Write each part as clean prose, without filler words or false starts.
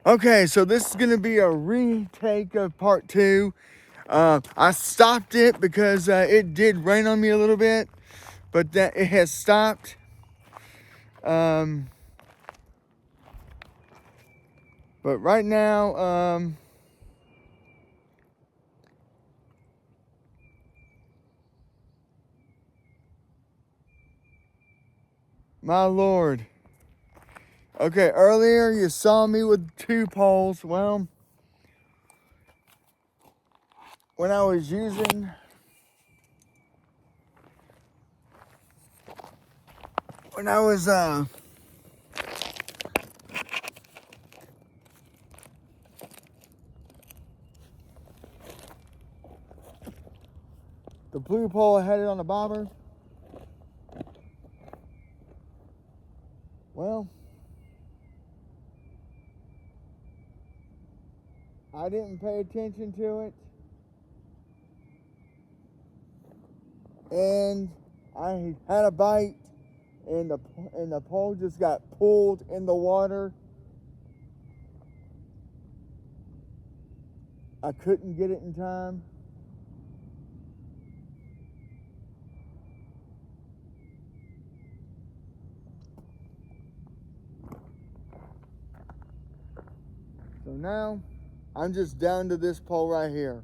Okay, so this is going to be a retake of part two. I stopped it because it did rain on me a little bit, but that it has stopped. But right now, my Lord. Okay, earlier you saw me with 2 poles. Well, when I was using the blue pole I had it on the bobber. Well, I didn't pay attention to it, and I had a bite, and the pole just got pulled in the water. I couldn't get it in time. So now I'm just down to this pole right here.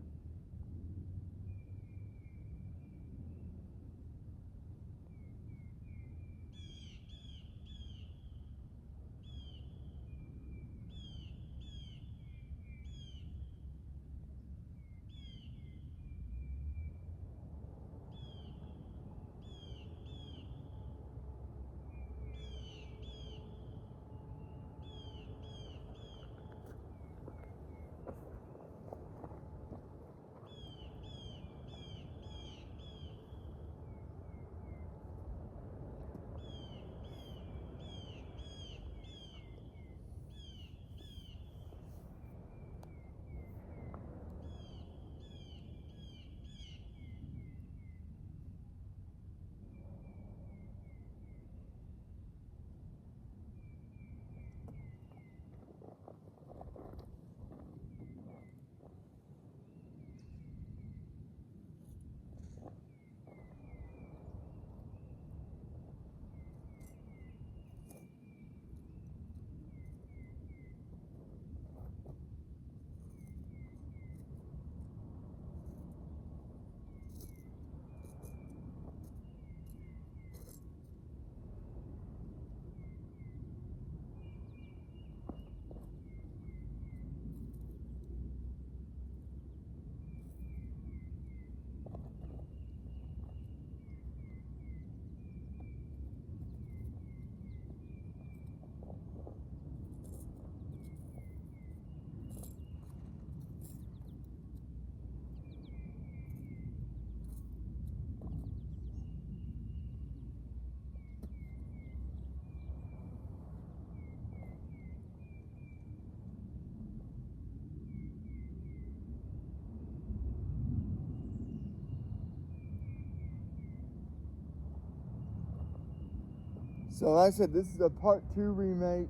So like I said, this is a part 2 remake.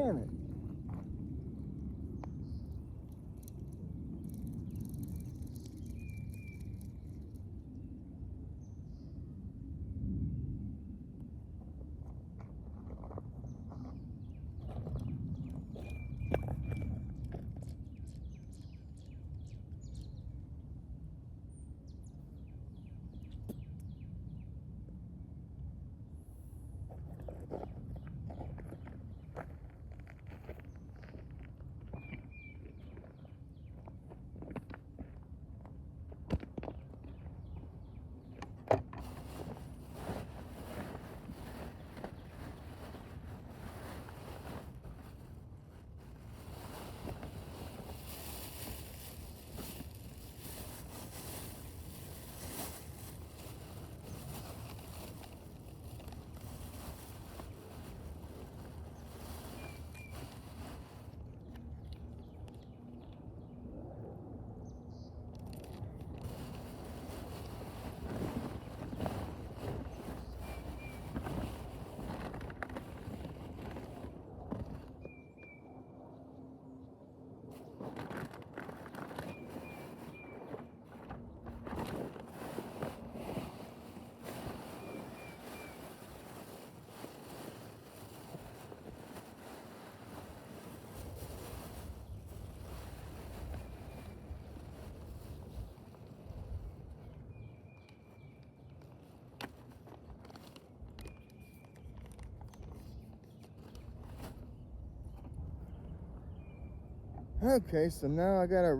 Damn it. Okay, so now I gotta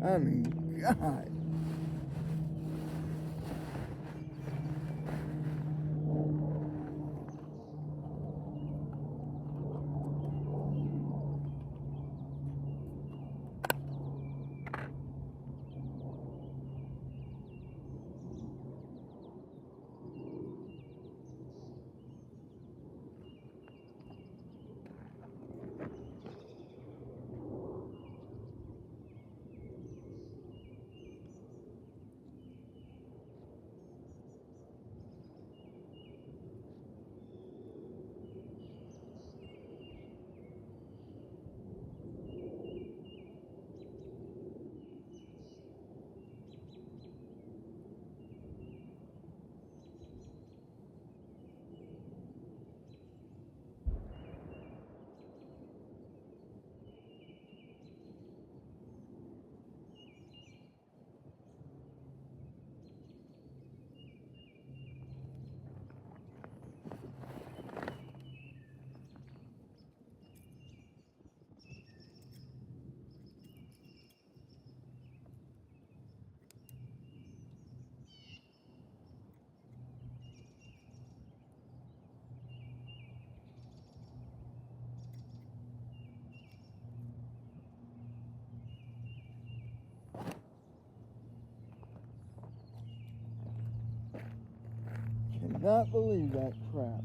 I mean, God. Cannot believe that crap.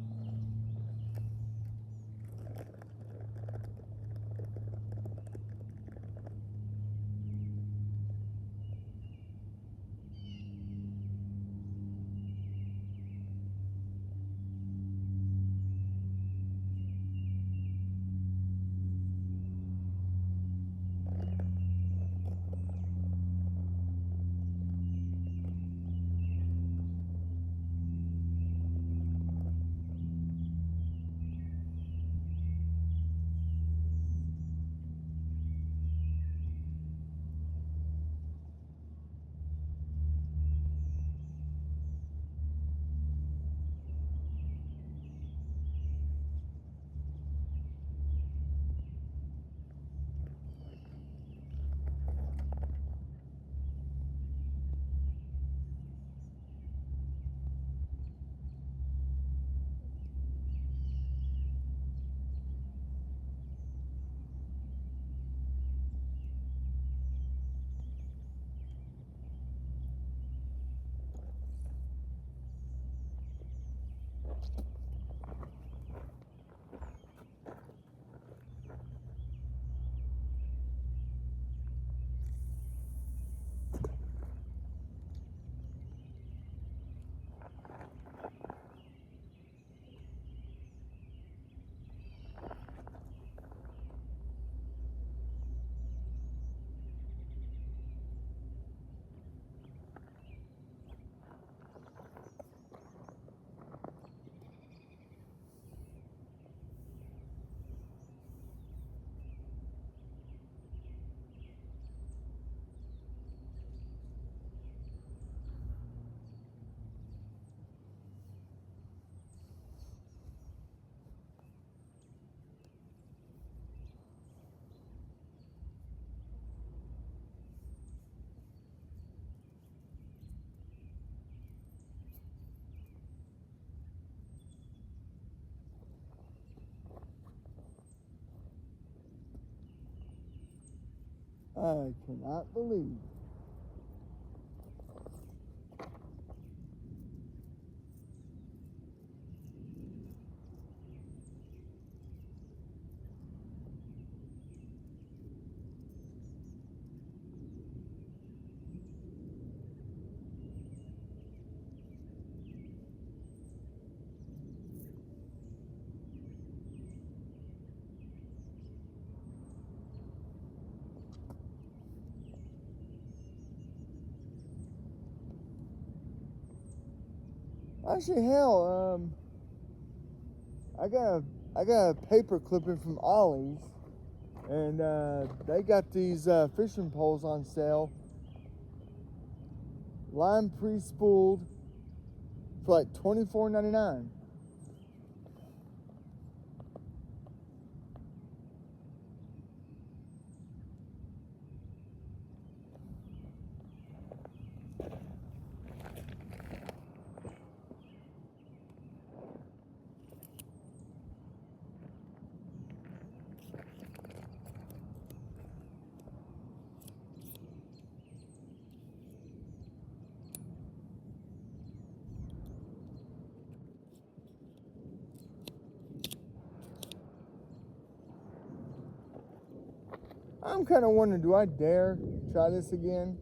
I cannot believe. Actually, hell, I got a paper clipping from Ollie's, and they got these fishing poles on sale, line pre-spooled for like $24.99. I'm kind of wondering, do I dare try this again?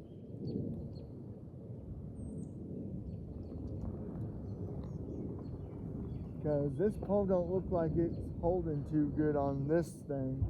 Because this pole don't look like it's holding too good on this thing.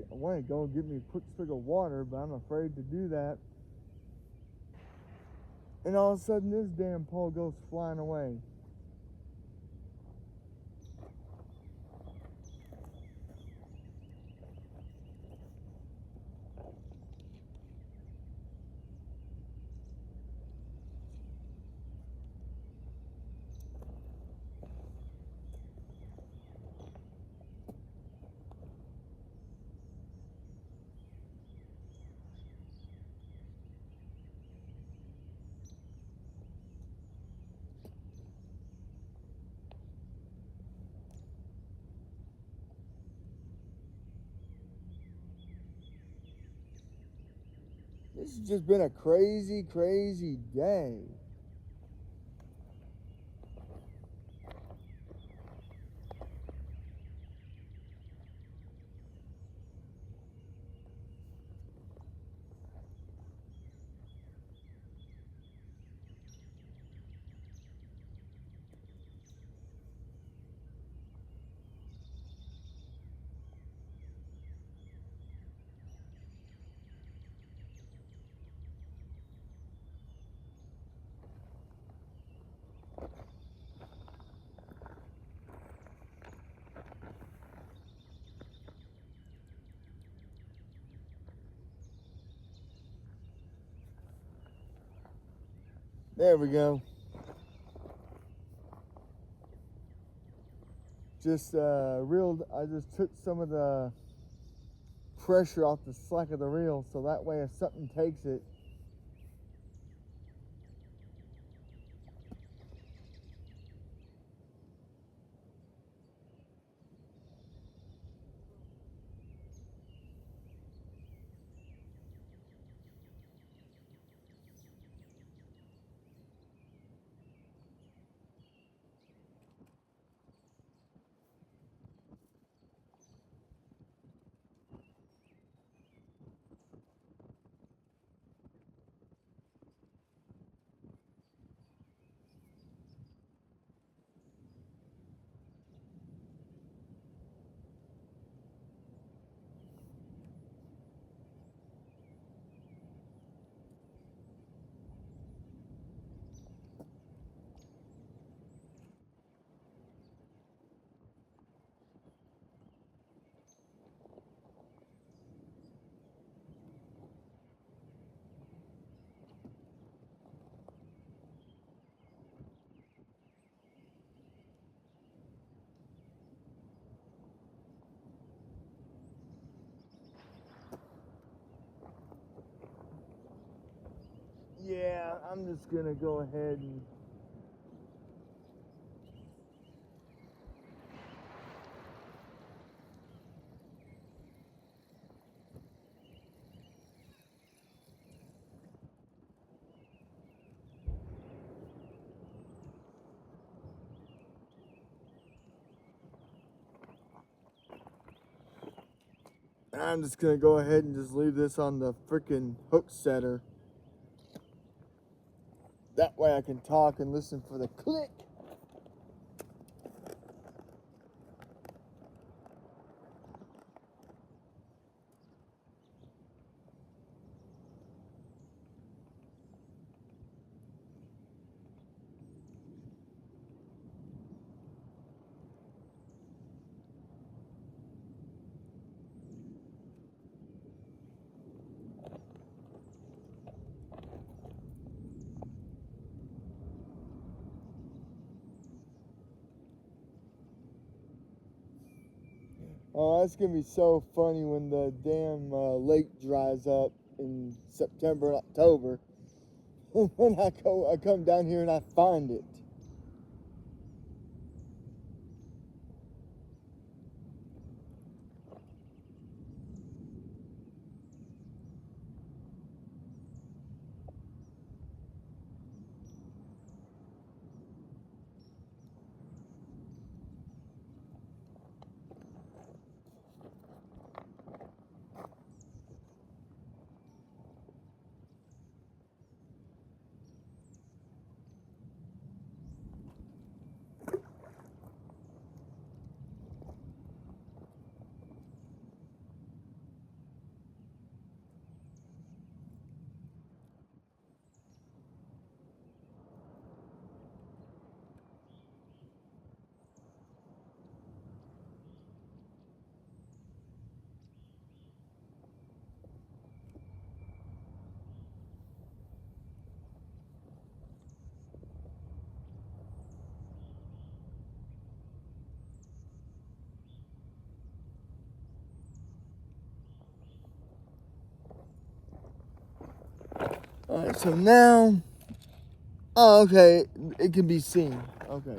I want to go get me a quick swig of water, but I'm afraid to do that. And all of a sudden, this damn pole goes flying away. This has just been a crazy, crazy day. There we go. Just I just took some of the pressure off the slack of the reel, so that way if something takes it, yeah, I'm just gonna go ahead and go ahead and just leave this on the freaking hook setter. That way I can talk and listen for the click. Oh, that's gonna be so funny when the damn lake dries up in September and October. When I come down here and I find it. Alright, so now, oh, okay, it can be seen. Okay.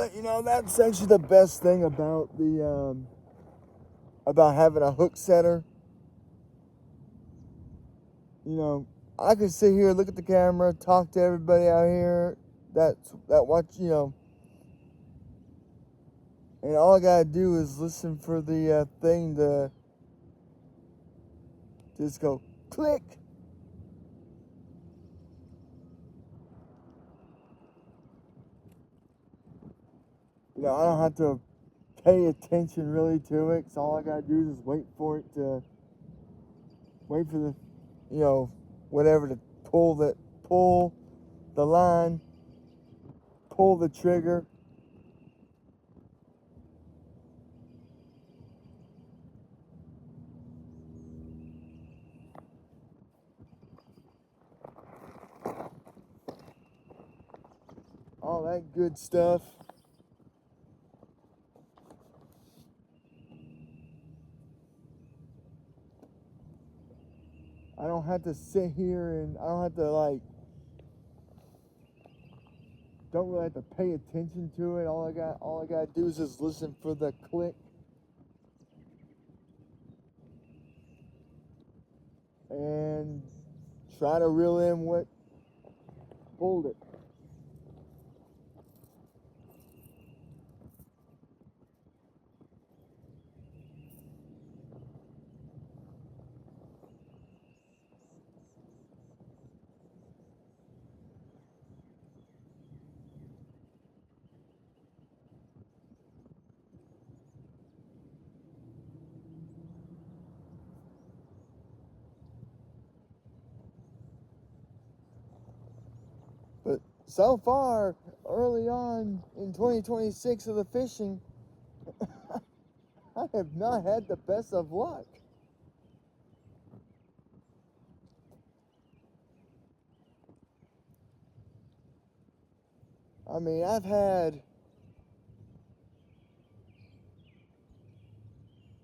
But you know, that's actually the best thing about the about having a hook setter. You know, I could sit here, look at the camera, talk to everybody out here that watch, you know, and all I gotta do is listen for the thing to just go click. You know, I don't have to pay attention really to it. So all I gotta do is wait for it to wait for the, you know, whatever to pull the line, pull the trigger. All that good stuff. I don't have to sit here and I don't have to like don't really have to pay attention to it. All I gotta do is just listen for the click and try to reel in what pulled it. But so far, early on in 2026 of the fishing, I have not had the best of luck. I mean, I've had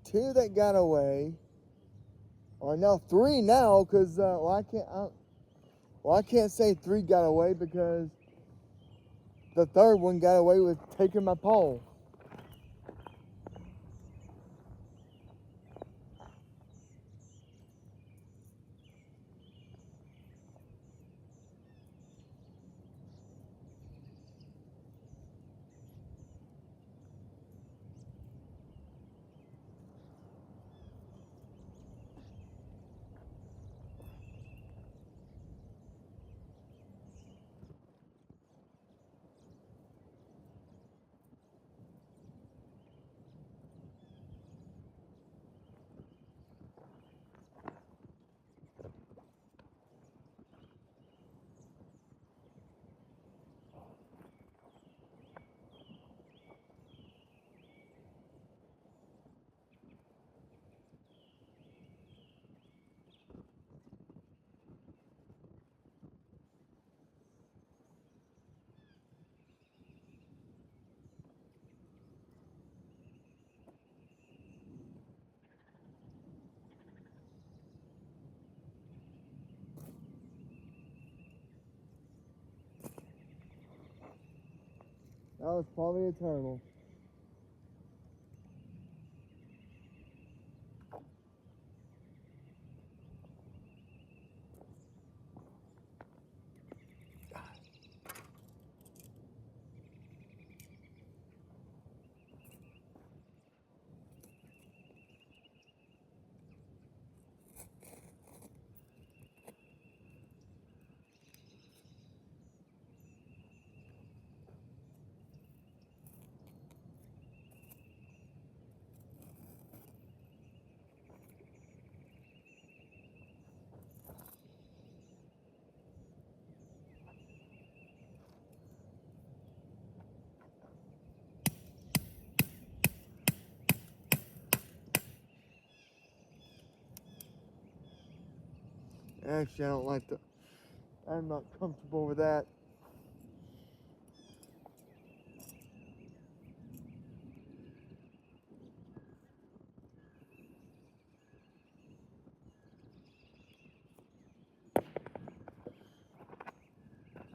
two that got away, or no, three now, because I can't say three got away because the third one got away with taking my pole. That was probably a turtle. Actually, I don't like the. I'm not comfortable with that.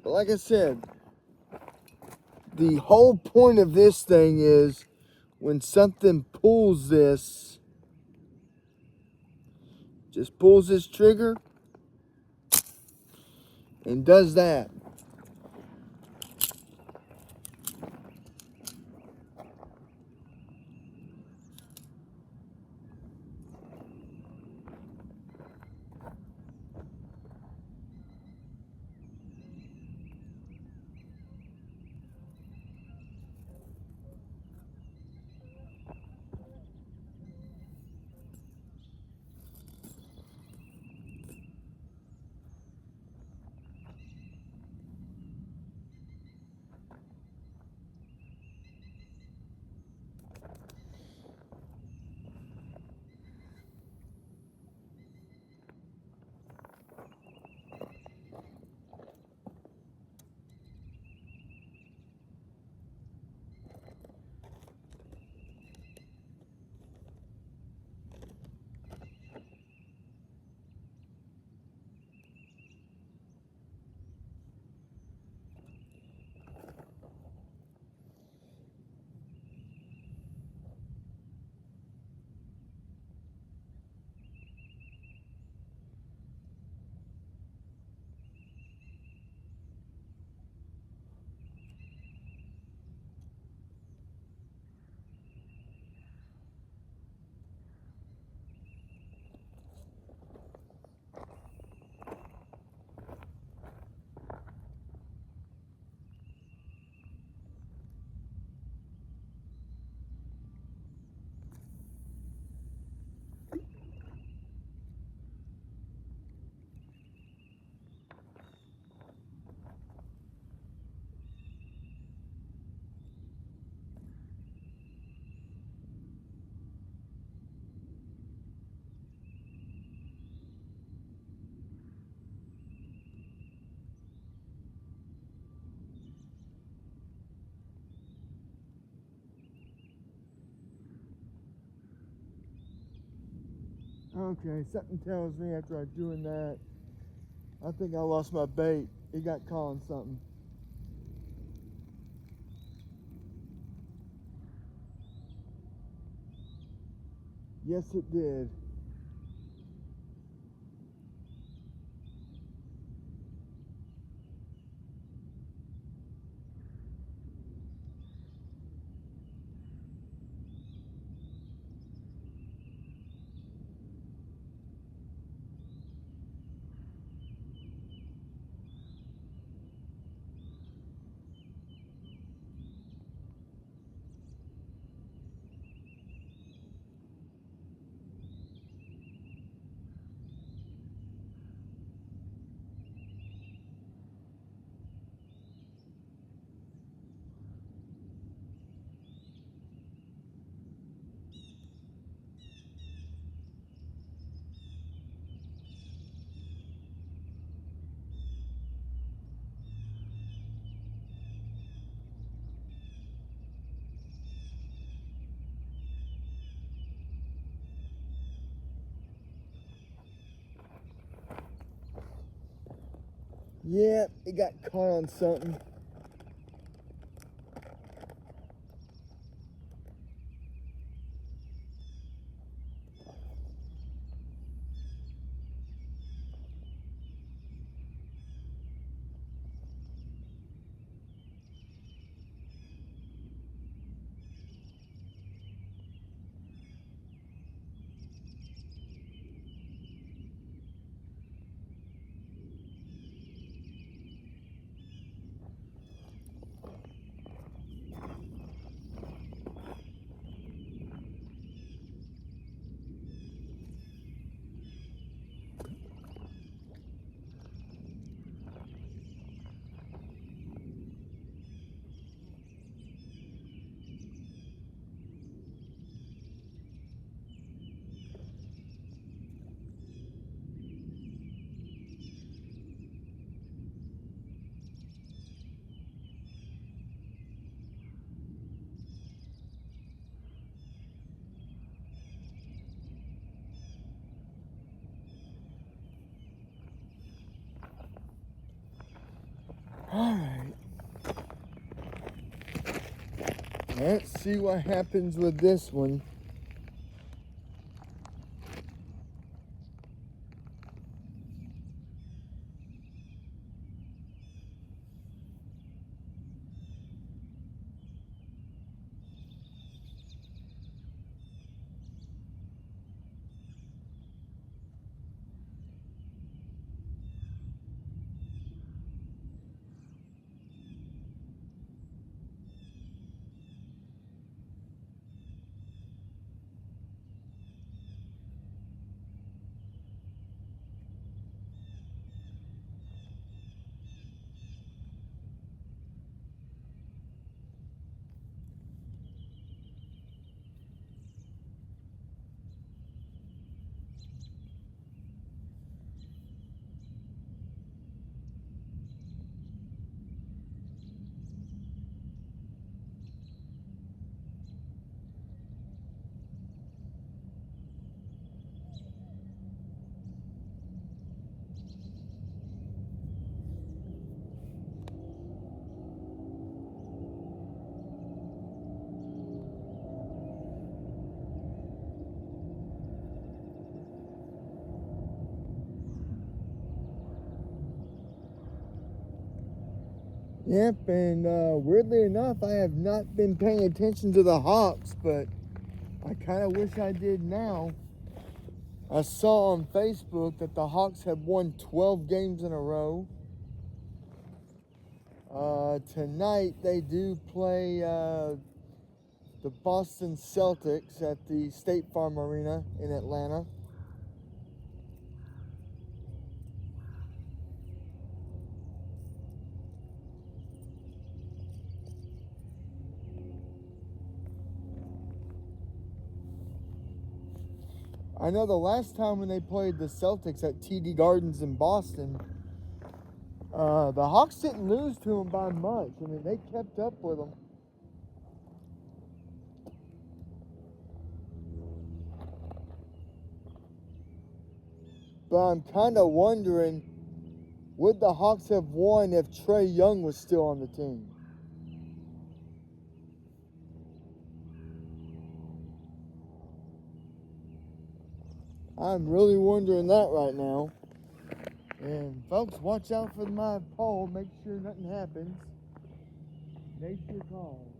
But like I said, the whole point of this thing is when something pulls this, just pulls this trigger and does that. Okay, something tells me after I'm doing that, I think I lost my bait. It got caught on something. Yes, it did. Yeah, it got caught on something. All right. Let's see what happens with this one. Yep, and weirdly enough, I have not been paying attention to the Hawks, but I kind of wish I did now. I saw on Facebook that the Hawks have won 12 games in a row. Tonight they do play the Boston Celtics at the State Farm Arena in Atlanta. I know the last time when they played the Celtics at TD Gardens in Boston, the Hawks didn't lose to them by much. I mean, they kept up with them. But I'm kind of wondering, would the Hawks have won if Trae Young was still on the team? I'm really wondering that right now. And folks, watch out for my pole. Make sure nothing happens. Nature calls.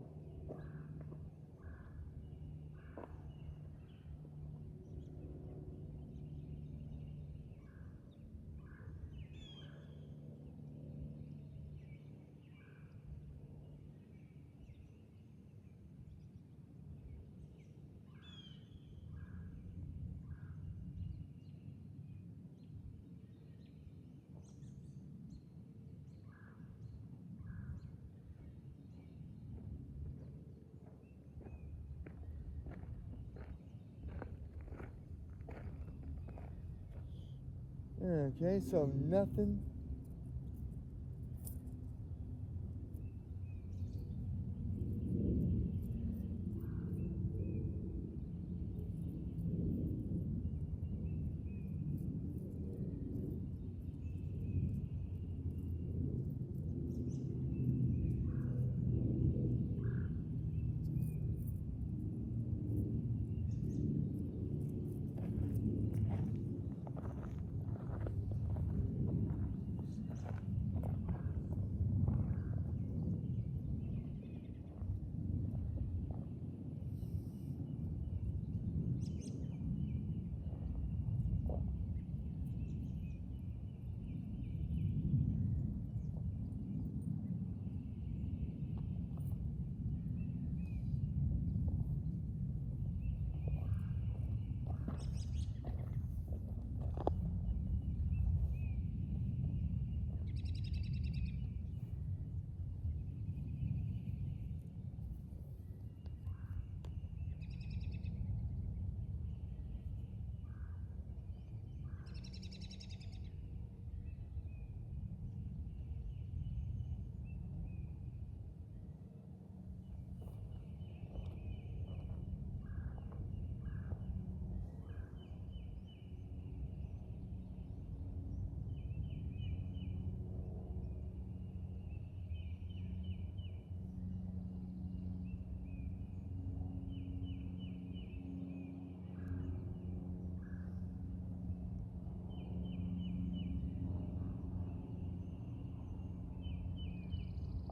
Okay, so nothing.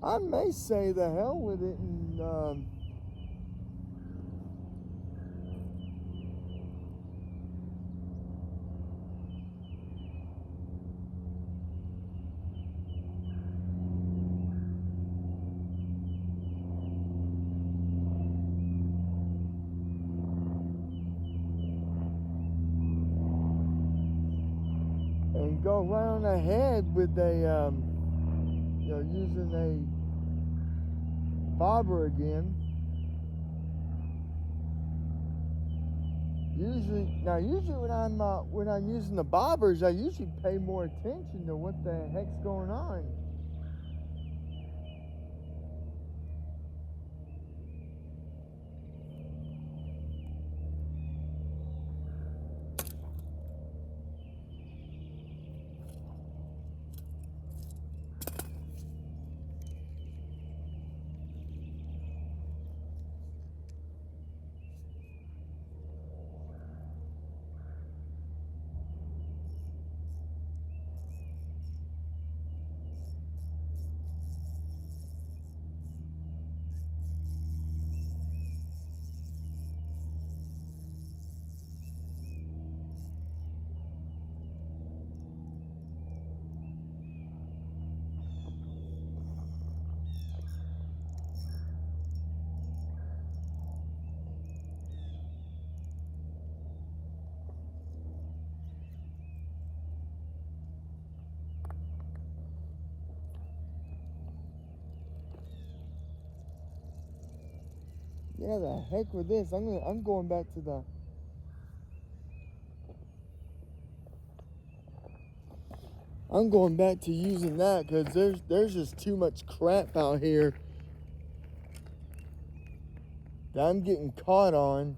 I may say the hell with it and go round ahead with a using a bobber again. Usually when I'm using the bobbers, I usually pay more attention to what the heck's going on. Yeah, the heck with this. I'm going back to the. I'm going back to using that because there's just too much crap out here that I'm getting caught on.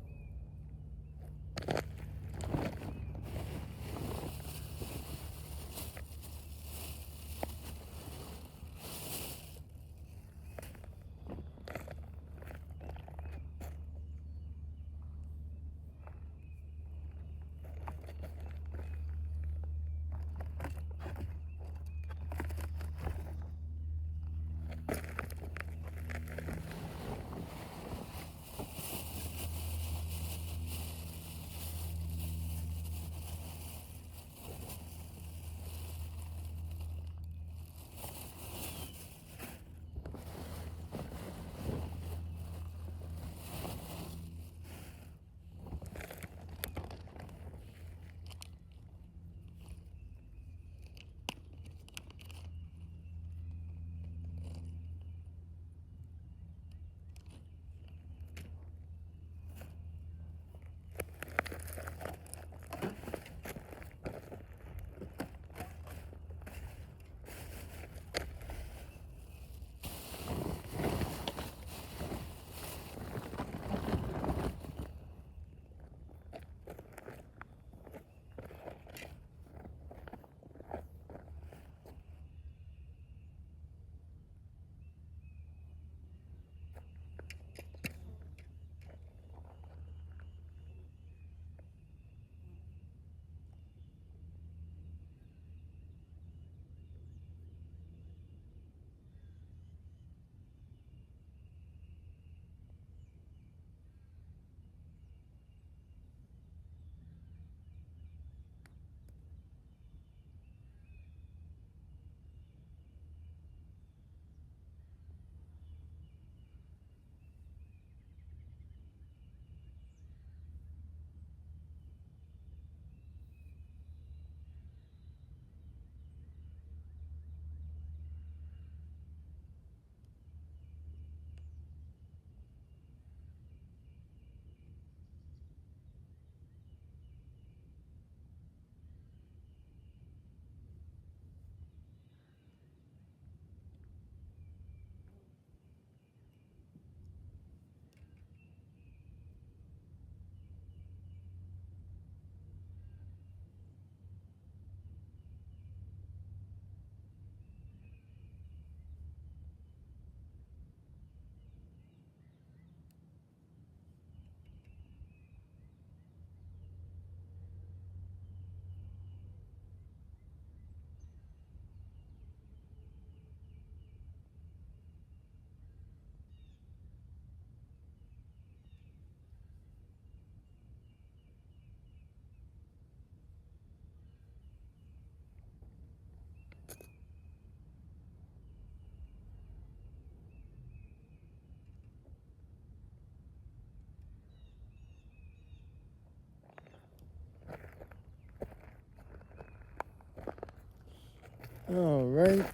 All right.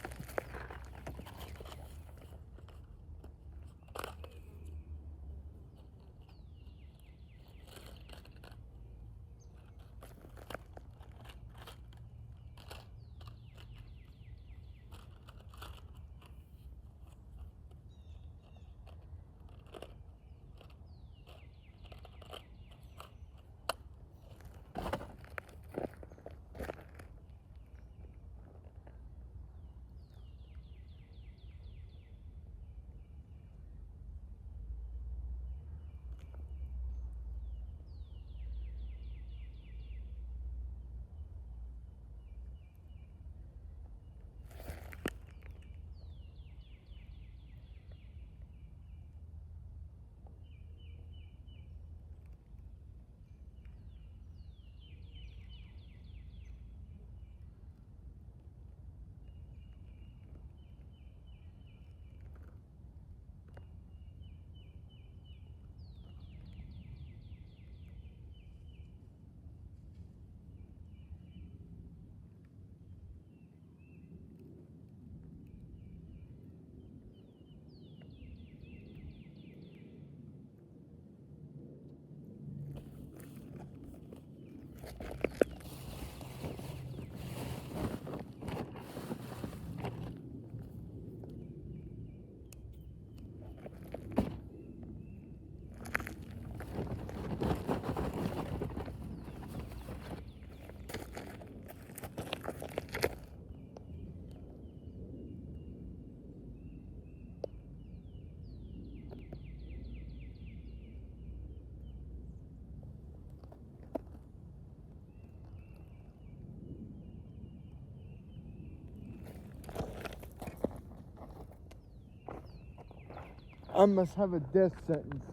I must have a death sentence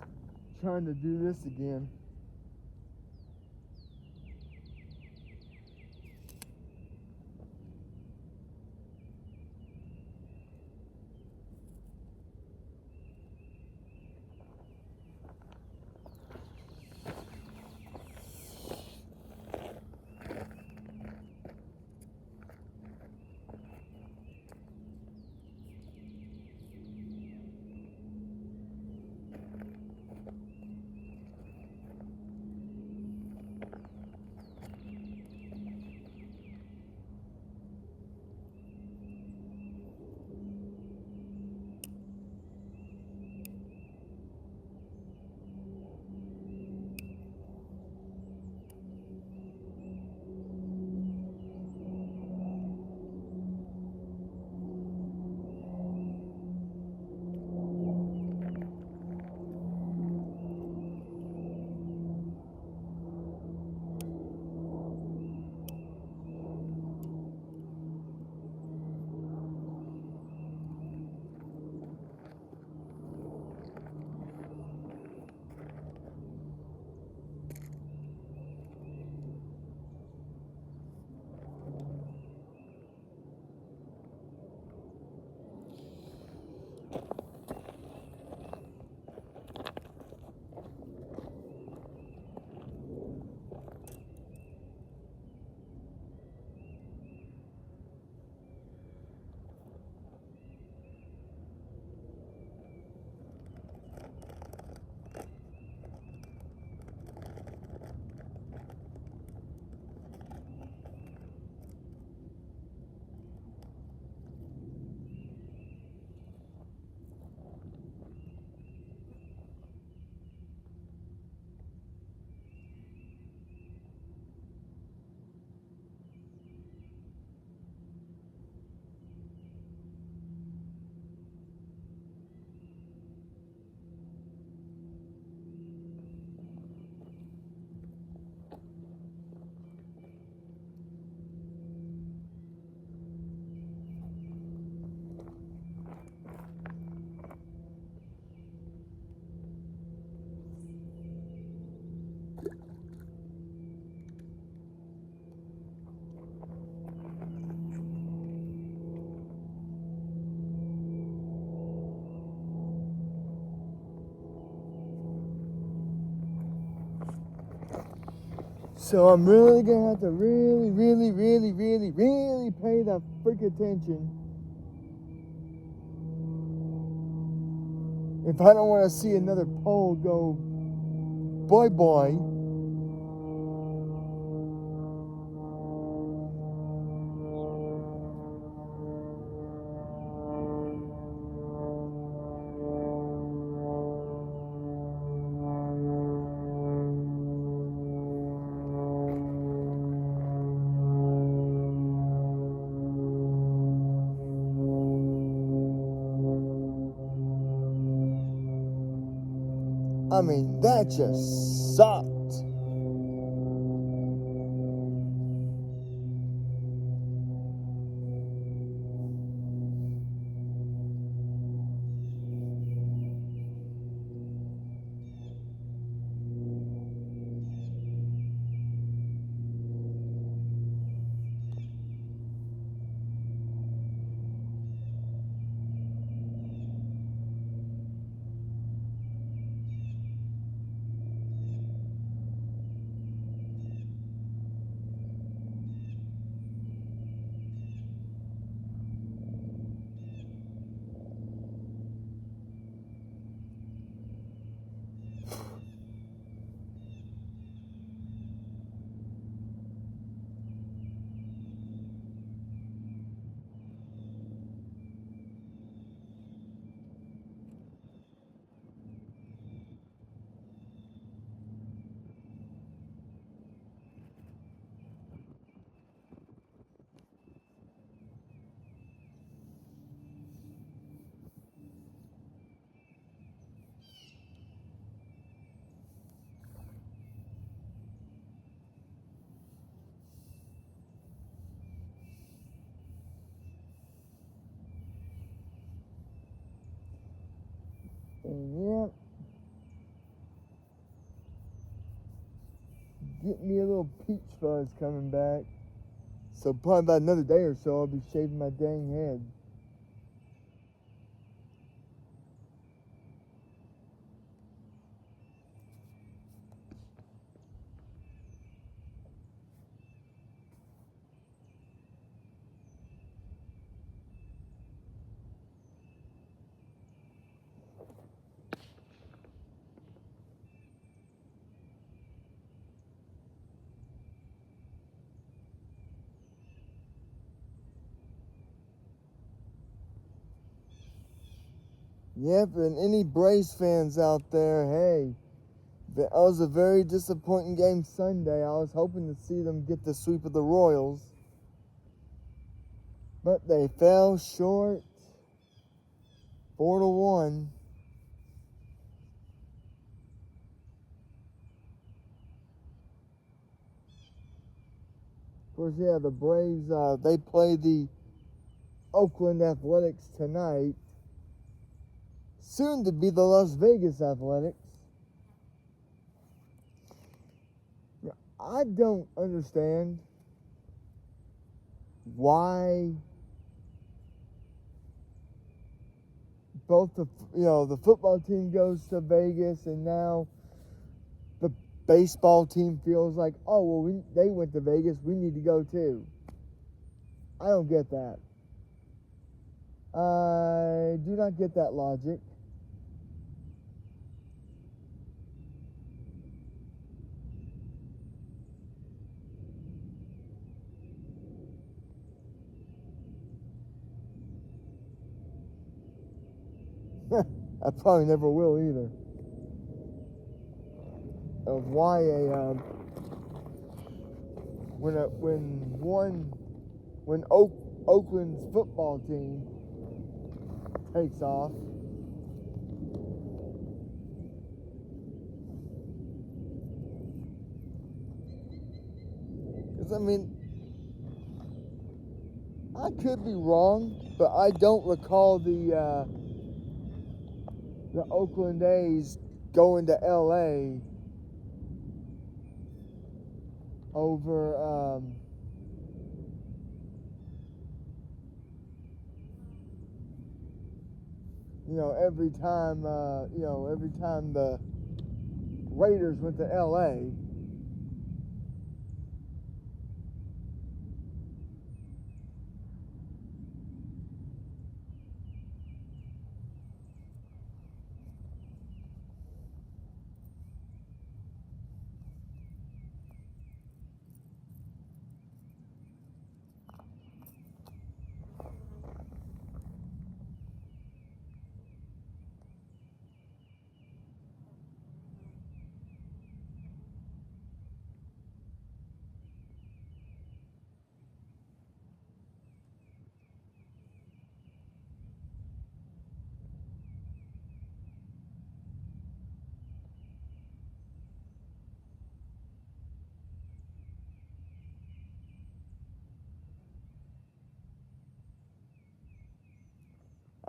trying to do this again. So I'm really gonna have to really pay the freak attention if I don't want to see another poll go bye-bye. I mean, that just sucked. And yeah, get me a little peach fuzz coming back. So probably about another day or so, I'll be shaving my dang head. Yep, and any Braves fans out there, hey, that was a very disappointing game Sunday. I was hoping to see them get the sweep of the Royals, but they fell short, 4-1. Of course, yeah, the Braves, they play the Oakland Athletics tonight, soon to be the Las Vegas Athletics. I don't understand why both the football team goes to Vegas and now the baseball team feels like, oh well, they went to Vegas, we need to go too. I don't get that. I do not get that logic. I probably never will either. Of why when Oakland's football team takes off, because I mean, I could be wrong, but I don't recall the Oakland A's going to LA over every time every time the Raiders went to LA.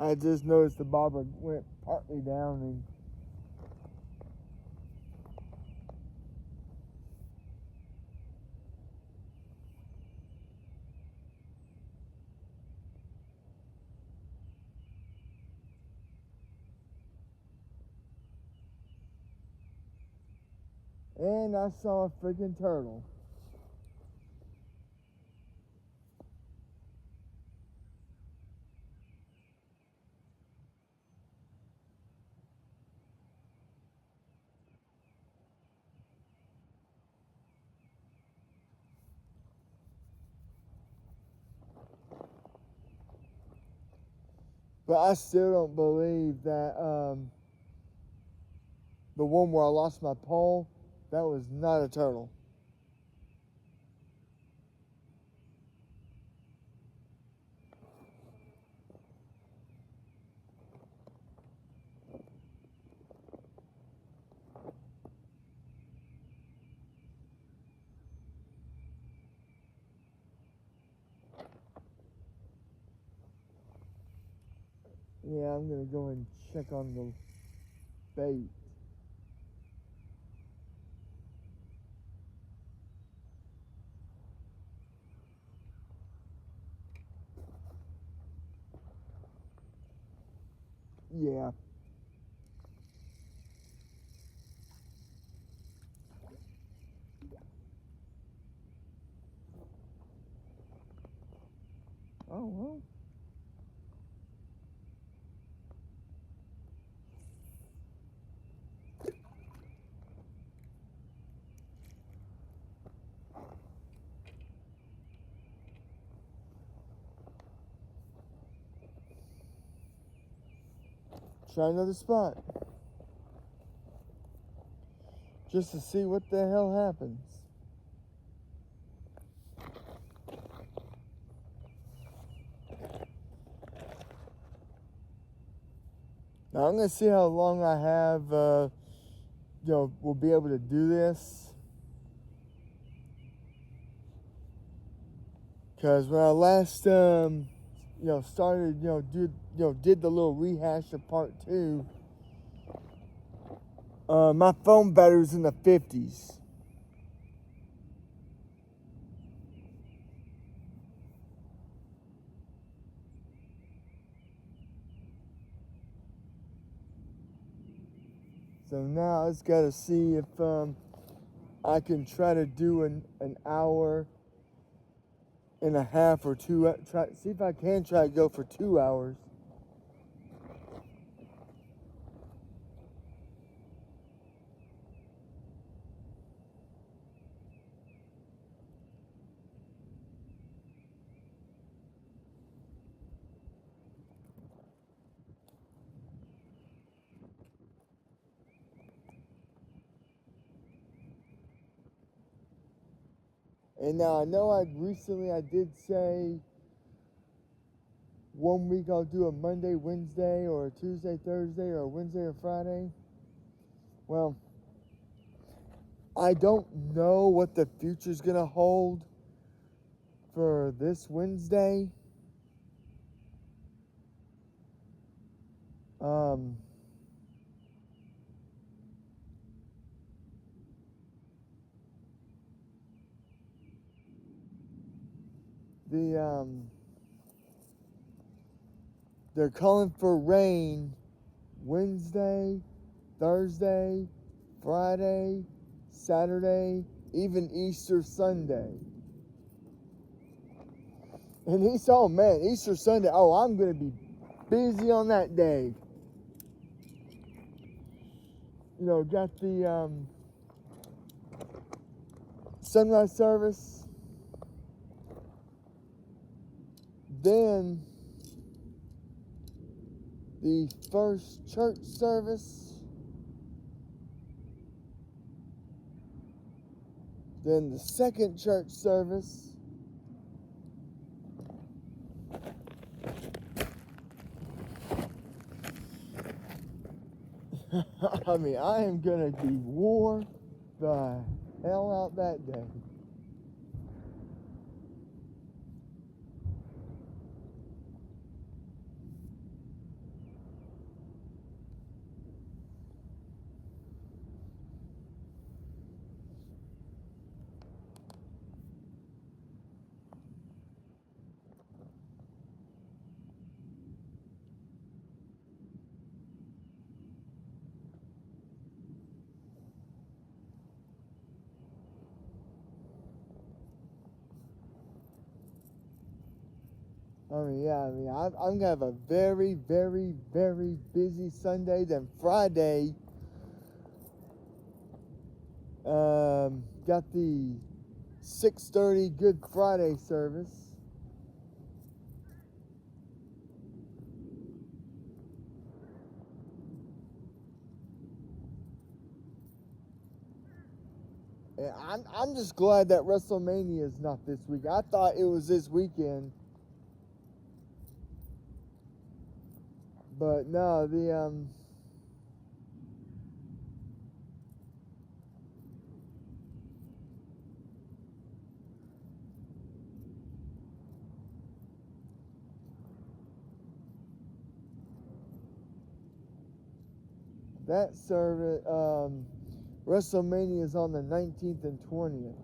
I just noticed the bobber went partly down and I saw a freaking turtle. But I still don't believe that the one where I lost my pole, that was not a turtle. Yeah, I'm gonna go ahead and check on the bait. Yeah. Oh well. Try another spot. Just to see what the hell happens. Now I'm gonna see how long I have, we'll be able to do this. Cause when I last, started, did the little rehash of part 2, my phone battery was in the 50s. So now I just gotta see if I can try to do an hour and a half or 2. See if I can try to go for 2 hours. And now I know I did say 1 week I'll do a Monday, Wednesday, or a Tuesday, Thursday, or a Wednesday or Friday. Well, I don't know what the future's gonna hold for this Wednesday. Um, they're calling for rain Wednesday, Thursday, Friday, Saturday, even Easter Sunday. And Easter Sunday, I'm going to be busy on that day. Got the sunrise service. Then the first church service. Then the second church service. I mean, I am going to be wore the hell out that day. I'm gonna have a very, very, very busy Sunday. Then Friday, got the 6:30 Good Friday service. And I'm just glad that WrestleMania is not this week. I thought it was this weekend, but no, that service, WrestleMania is on the 19th and 20th.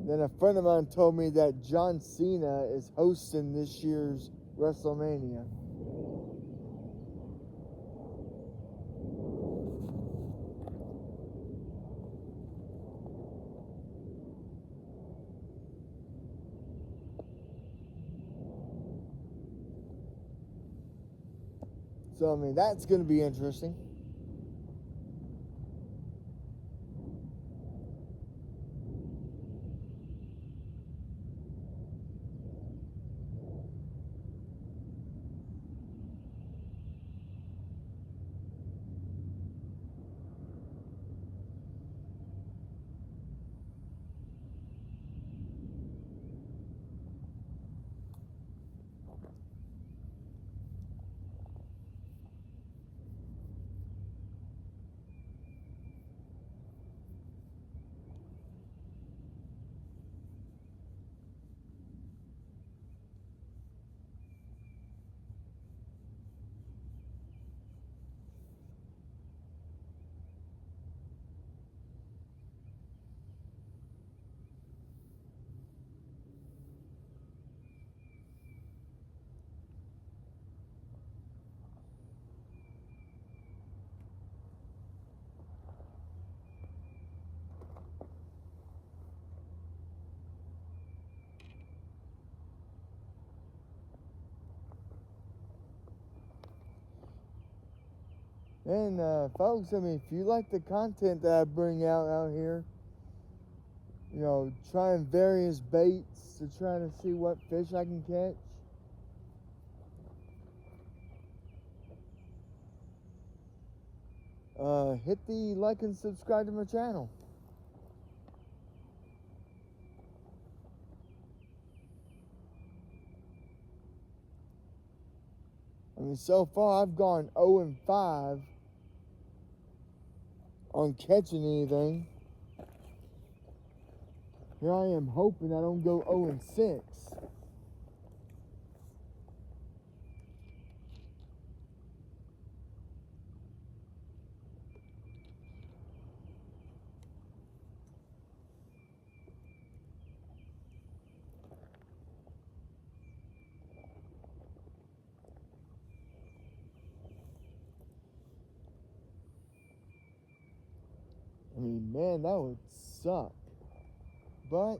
Then a friend of mine told me that John Cena is hosting this year's WrestleMania. So, that's going to be interesting. And folks, if you like the content that I bring out here, trying various baits to try to see what fish I can catch. Hit the like and subscribe to my channel. So far I've gone 0 and 5 on catching anything. Here I am hoping I don't go 0 and 6. Man, that would suck. But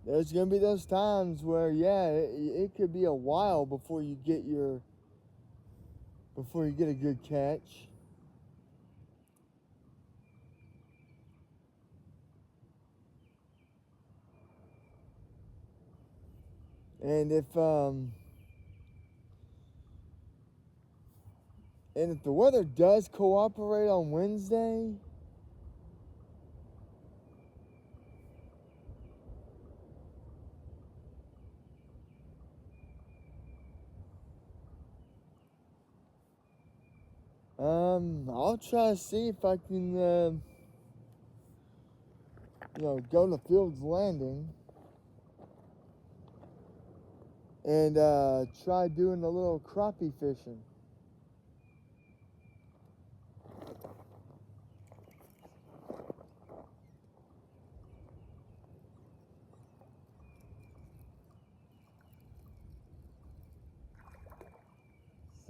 there's gonna be those times where, it could be a while before you get a good catch. And if the weather does cooperate on Wednesday, I'll try to see if I can, go to Fields Landing and try doing a little crappie fishing.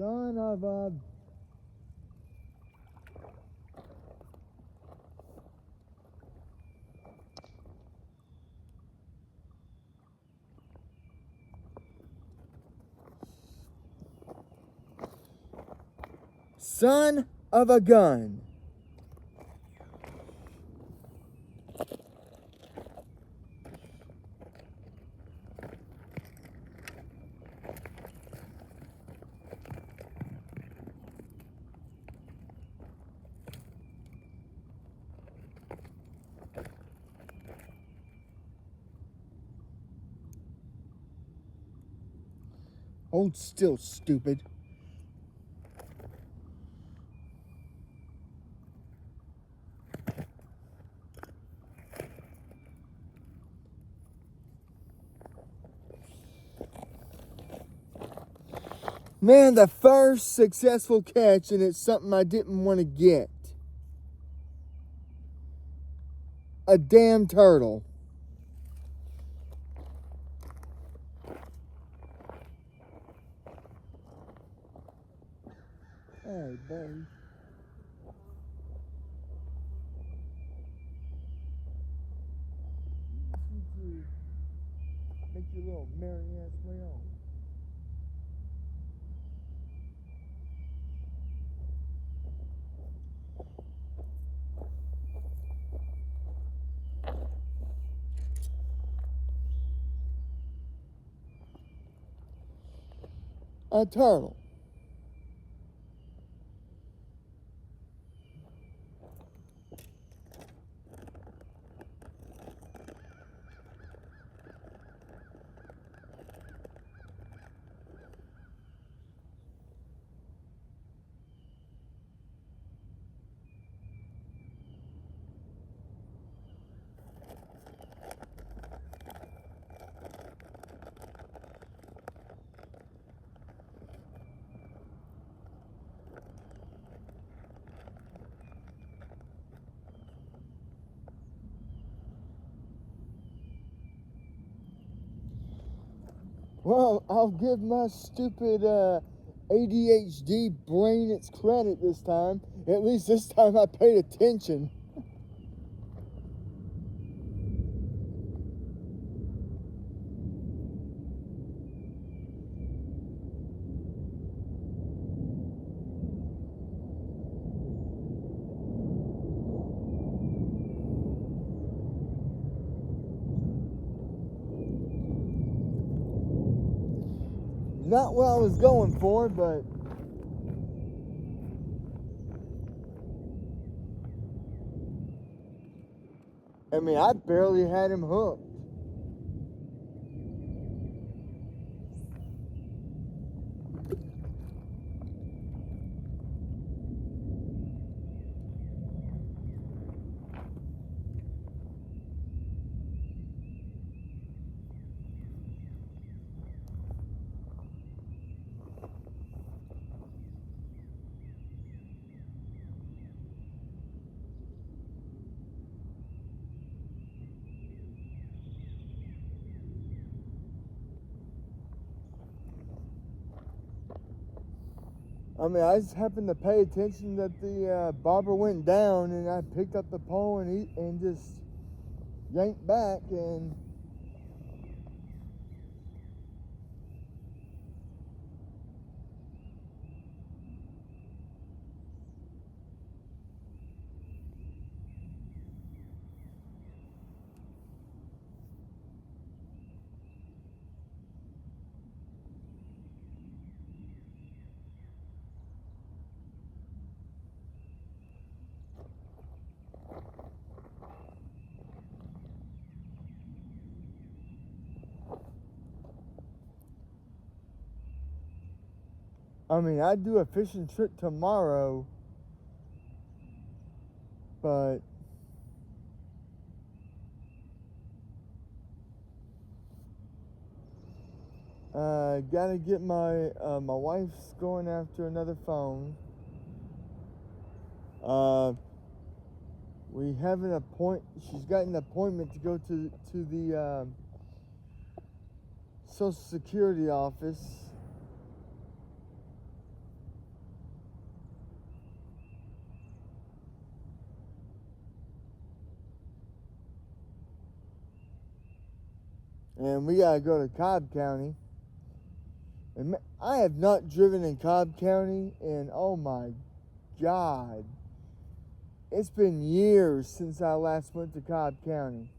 Son of a... Son of a gun. Hold still, stupid. Man, the first successful catch, and it's something I didn't want to get. A damn turtle. Hey, buddy. You make your little merry ass way on. A turtle. Well, I'll give my stupid ADHD brain its credit this time. At least this time I paid attention. Not what I was going for, but I mean, I barely had him hooked. I mean, I just happened to pay attention that the bobber went down, and I picked up the pole and just yanked back, and I mean, I'd do a fishing trip tomorrow, but gotta get my wife's going after another phone. We have an she's got an appointment to go to the Social Security office. and we gotta go to Cobb County. And I have not driven in Cobb County, and oh my God, it's been years since I last went to Cobb County.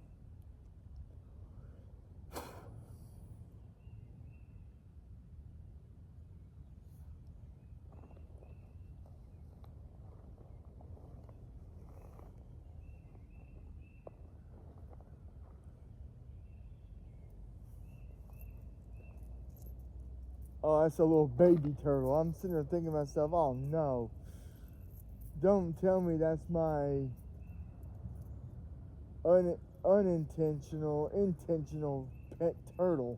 Oh, that's a little baby turtle. I'm sitting there thinking to myself, oh no. Don't tell me that's my intentional pet turtle.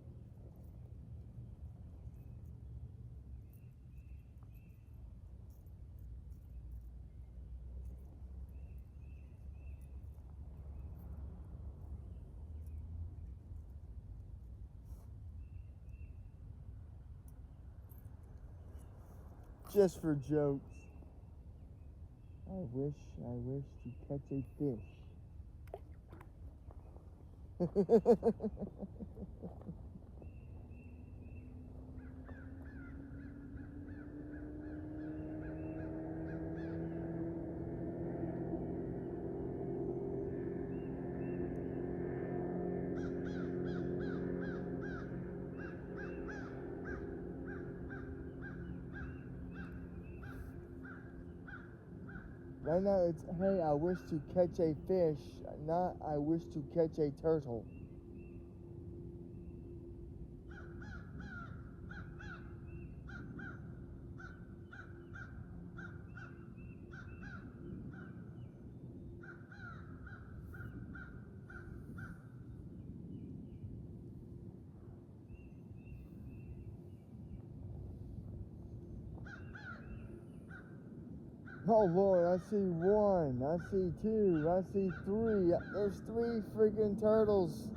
Just for jokes. I wish to catch a fish. Right now it's, hey, I wish to catch a fish, not I wish to catch a turtle. Oh Lord, I see one, I see two, I see three. There's three freaking turtles.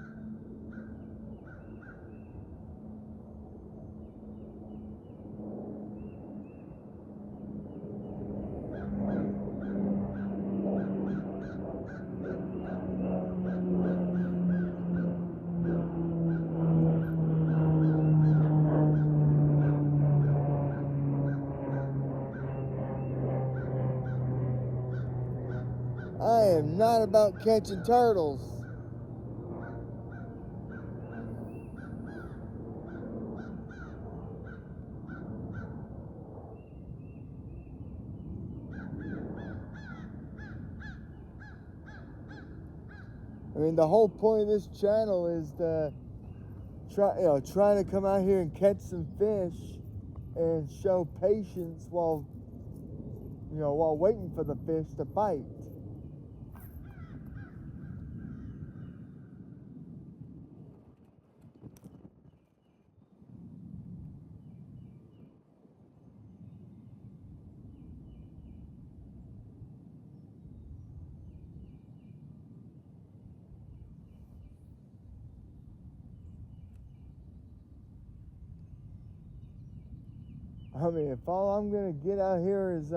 I am not about catching turtles. I mean, the whole point of this channel is to trying to come out here and catch some fish and show patience while waiting for the fish to bite. I mean, if all I'm gonna get out here is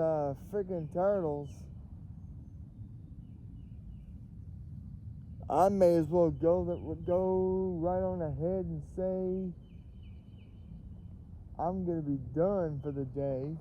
freaking turtles, I may as well go right on ahead and say I'm gonna be done for the day.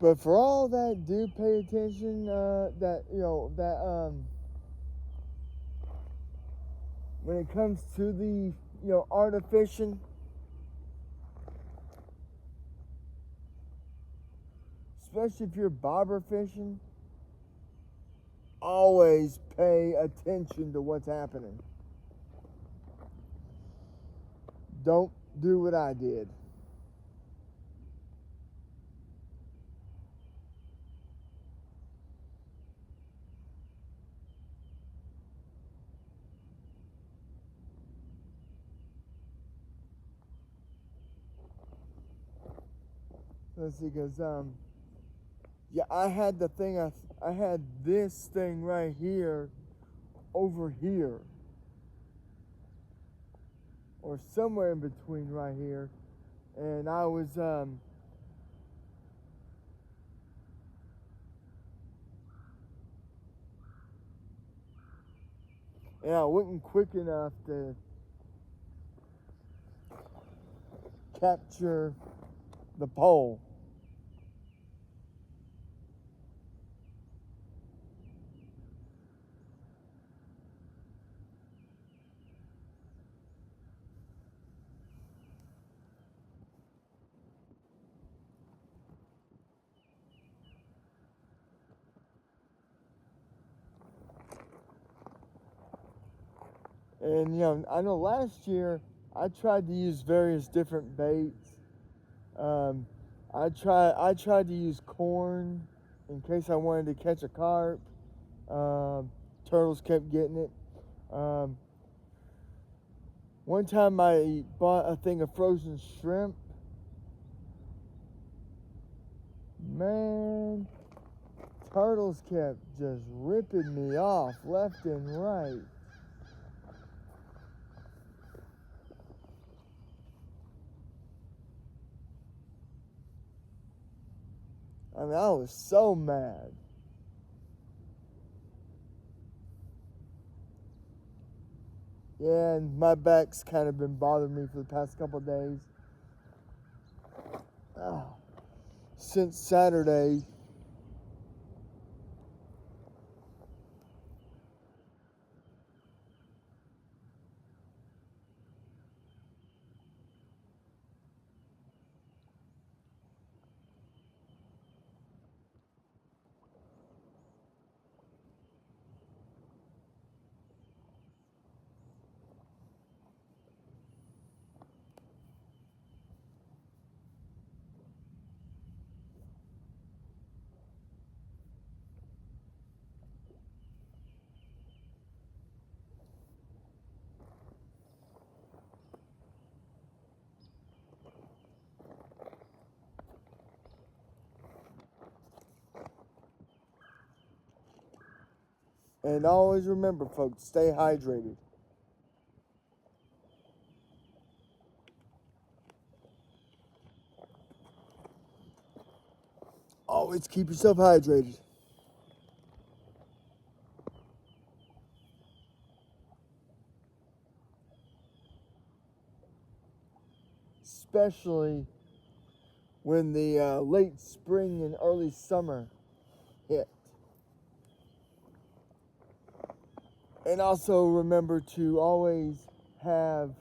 But for all that, do pay attention. When it comes to the art of fishing, especially if you're bobber fishing, always pay attention to what's happening. don't do what I did. Let's see, because yeah, I had the thing. I had this thing right here, over here, or somewhere in between right here, and I was and I wasn't quick enough to capture the pole. And I know last year I tried to use various different baits. I tried to use corn in case I wanted to catch a carp. Turtles kept getting it. One time I bought a thing of frozen shrimp. Man, turtles kept just ripping me off left and right. I mean, I was so mad. Yeah, and my back's kind of been bothering me for the past couple of days. Oh, since Saturday. And always remember, folks, stay hydrated. Always keep yourself hydrated. Especially when the late spring and early summer hit. And also remember to always have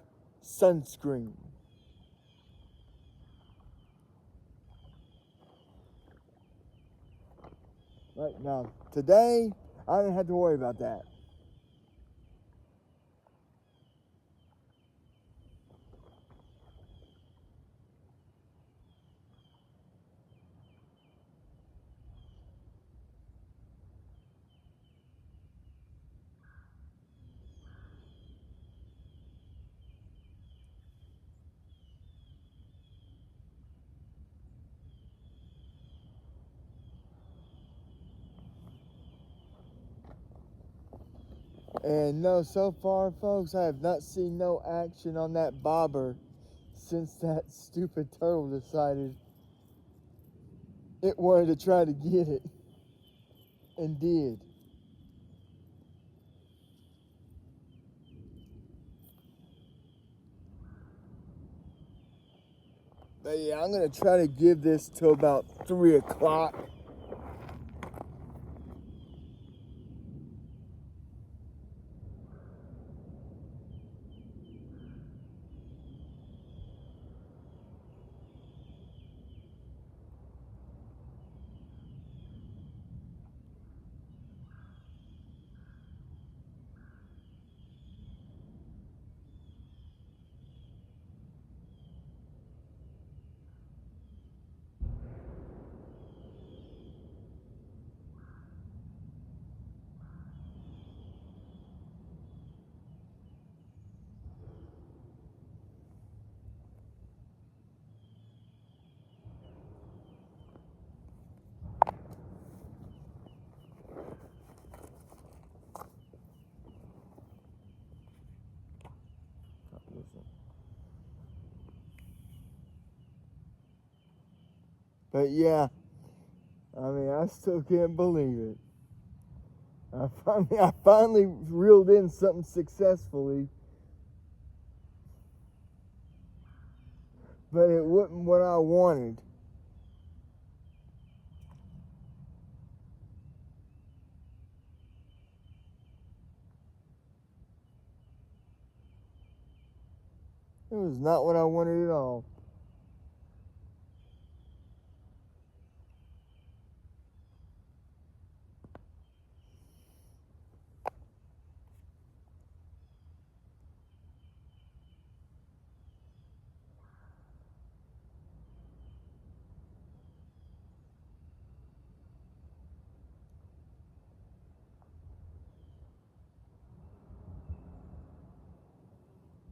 sunscreen. Right now, today, I didn't have to worry about that. And no, so far, folks, I have not seen no action on that bobber since that stupid turtle decided it wanted to try to get it. And did. But yeah, I'm going to try to give this till about 3 o'clock. But yeah, I mean, I still can't believe it. I finally reeled in something successfully, but it wasn't what I wanted. It was not what I wanted at all.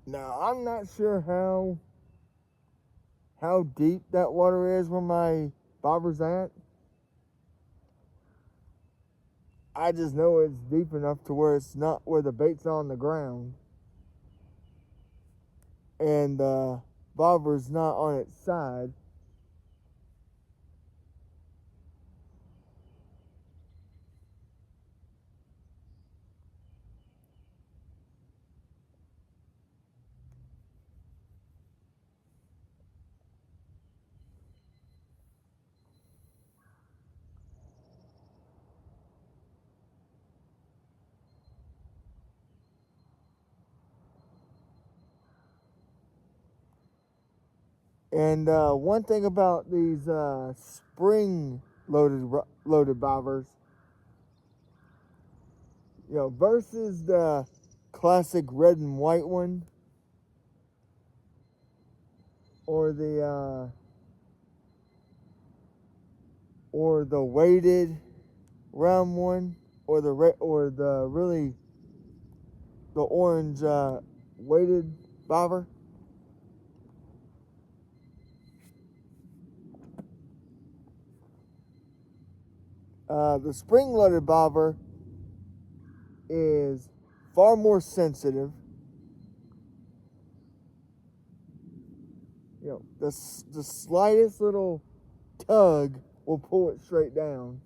Now, I'm not sure how deep that water is where my bobber's at. I just know it's deep enough to where it's not where the bait's on the ground. And bobber's not on its side. And one thing about these spring loaded bobbers, versus the classic red and white one, or the weighted round one, or the orange weighted bobber. The spring loaded bobber is far more sensitive. The slightest little tug will pull it straight down.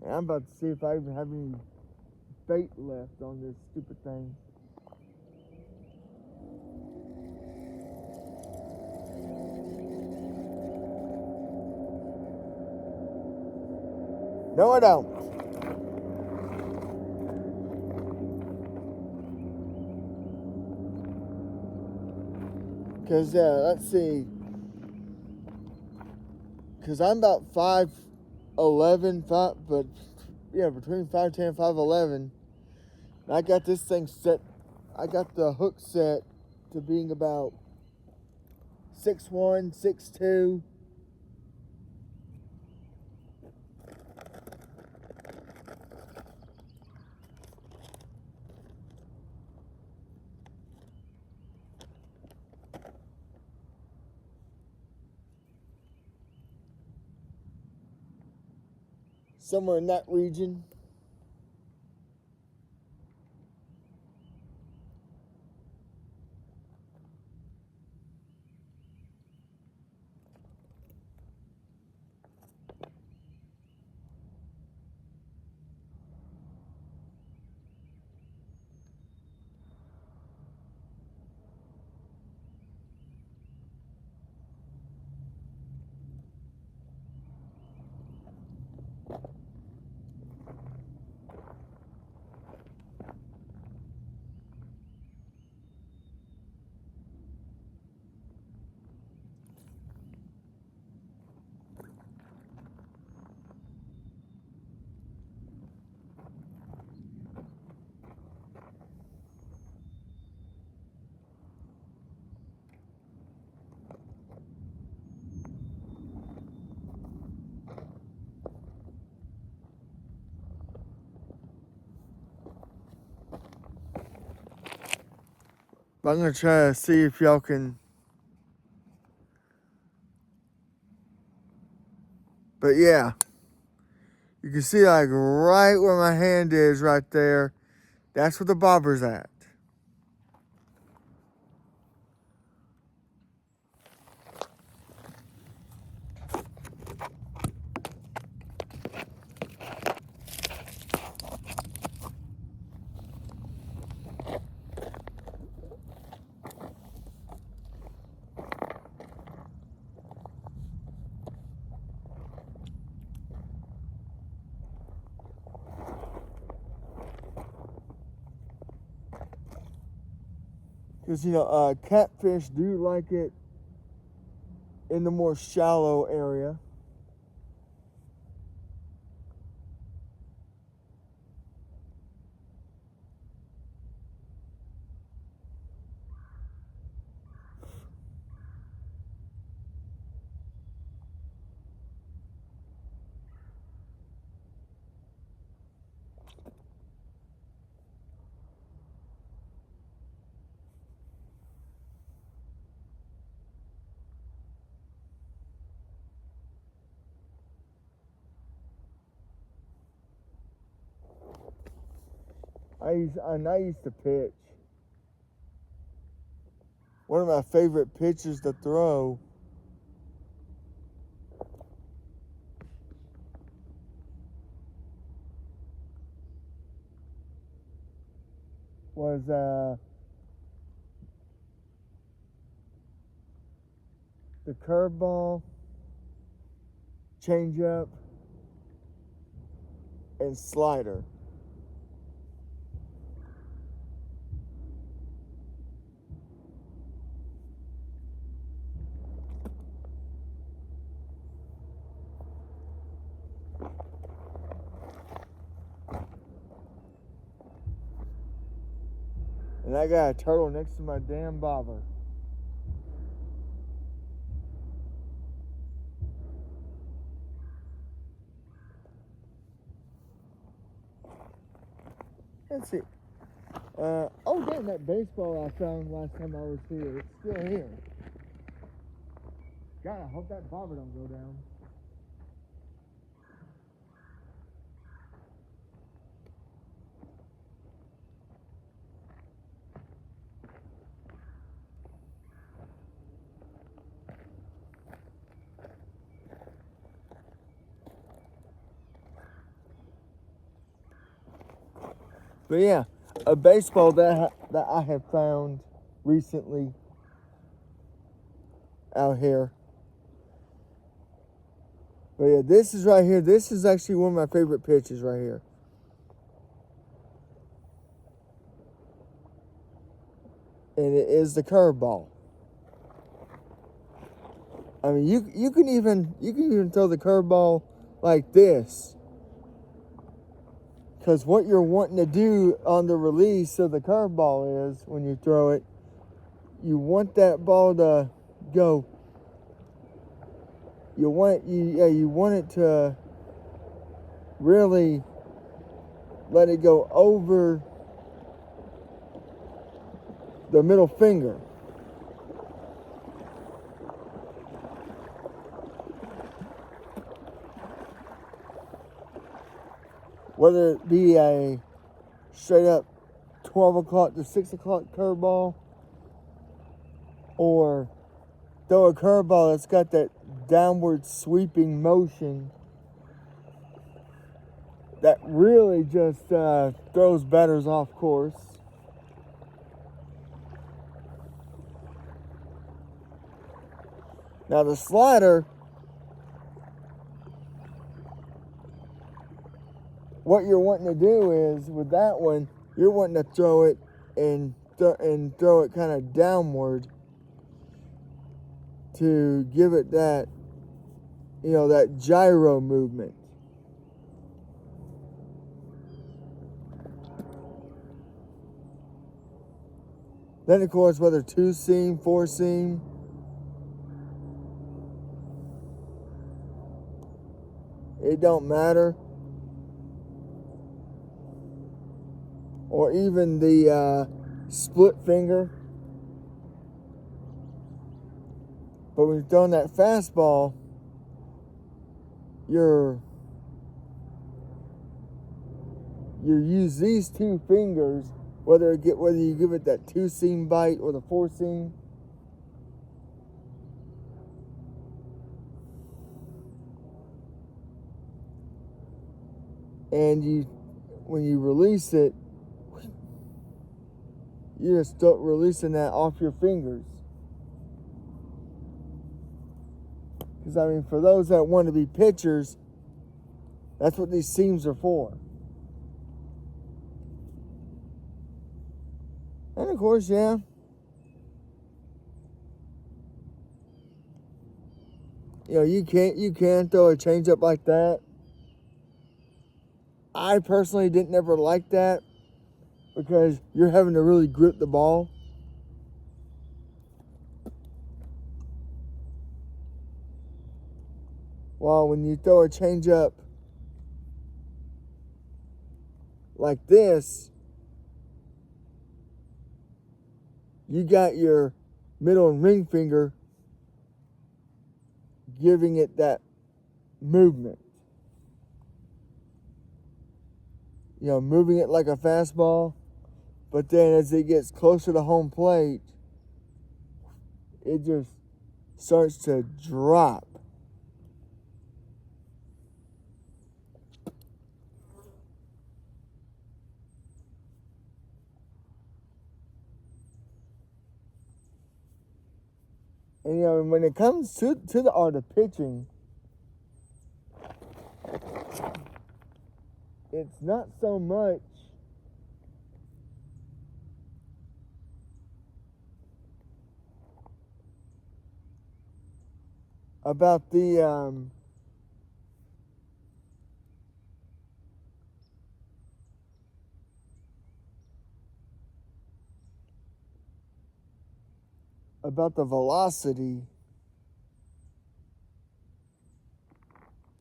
And I'm about to see if I even have any bait left on this stupid thing. No, I don't. Because, let's see. Because I'm about 5'11", but yeah, between 5'10" and 5'11". I got this thing set. I got the hook set to being about 6'1", 6'2". Somewhere in that region. But I'm going to try to see if y'all can. But yeah, you can see like right where my hand is right there. That's where the bobber's at. Because, catfish do like it in the more shallow area. I used to pitch. One of my favorite pitches to throw was the curveball, changeup, and slider. And I got a turtle next to my damn bobber. Let's see. Oh damn, that baseball I found last time I was here. It's still here. God, I hope that bobber don't go down. But yeah, a baseball that I have found recently out here. But yeah, this is right here. This is actually one of my favorite pitches right here. And it is the curveball. I mean, you can even throw the curveball like this. Because what you're wanting to do on the release of the curveball is, when you throw it, you want that ball to go. You want it to really let it go over the middle finger. Whether it be a straight up 12 o'clock to 6 o'clock curveball, or throw a curveball that's got that downward sweeping motion that really just throws batters off course. Now the slider, what you're wanting to do is, with that one, you're wanting to throw it and throw it kind of downward to give it that, that gyro movement. Then, of course, whether 2-seam, 4-seam, it don't matter. Or even the split finger. But when you're throwing that fastball, you're you use these two fingers, whether you give it that 2-seam bite or the 4-seam. And when you release it, you just start releasing that off your fingers. Because, I mean, for those that want to be pitchers, that's what these seams are for. And of course, yeah, you can throw a changeup like that. I personally didn't ever like that because you're having to really grip the ball. While when you throw a changeup like this, you got your middle and ring finger giving it that movement. Moving it like a fastball, but then as it gets closer to home plate, it just starts to drop. And when it comes to the art of pitching, it's not so much about the velocity.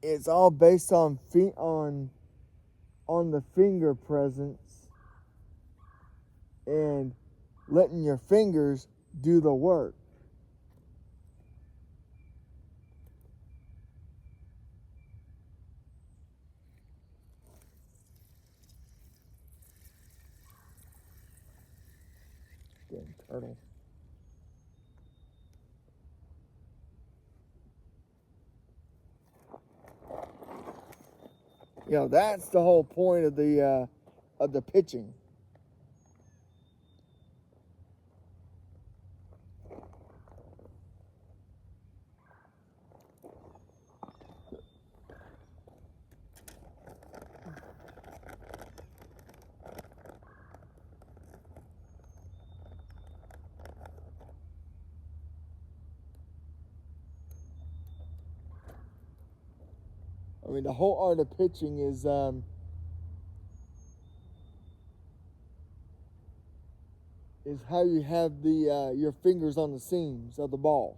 It's all based on the finger presence and letting your fingers do the work. Damn turtle. That's the whole point of the pitching. I mean, the whole art of pitching is how you have your fingers on the seams of the ball.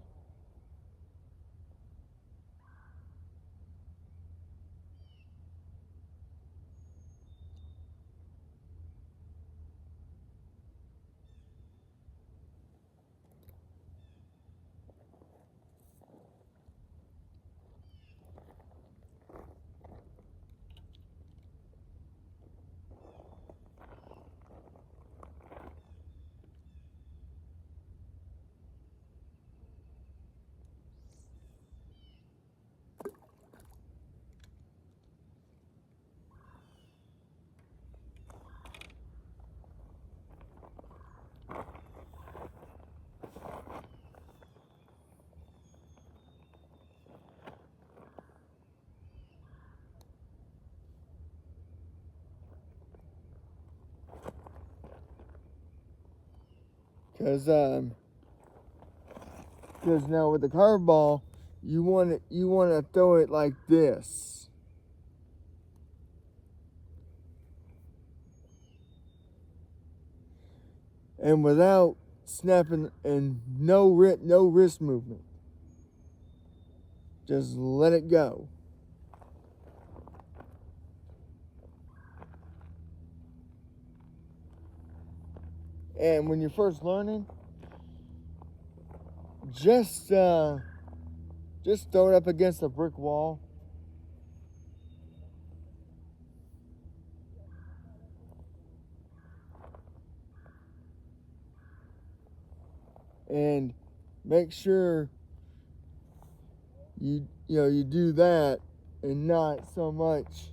Because now with the curveball, you want to throw it like this. And without snapping and no wrist movement. Just let it go. And when you're first learning, just throw it up against a brick wall. and make sure you do that and not so much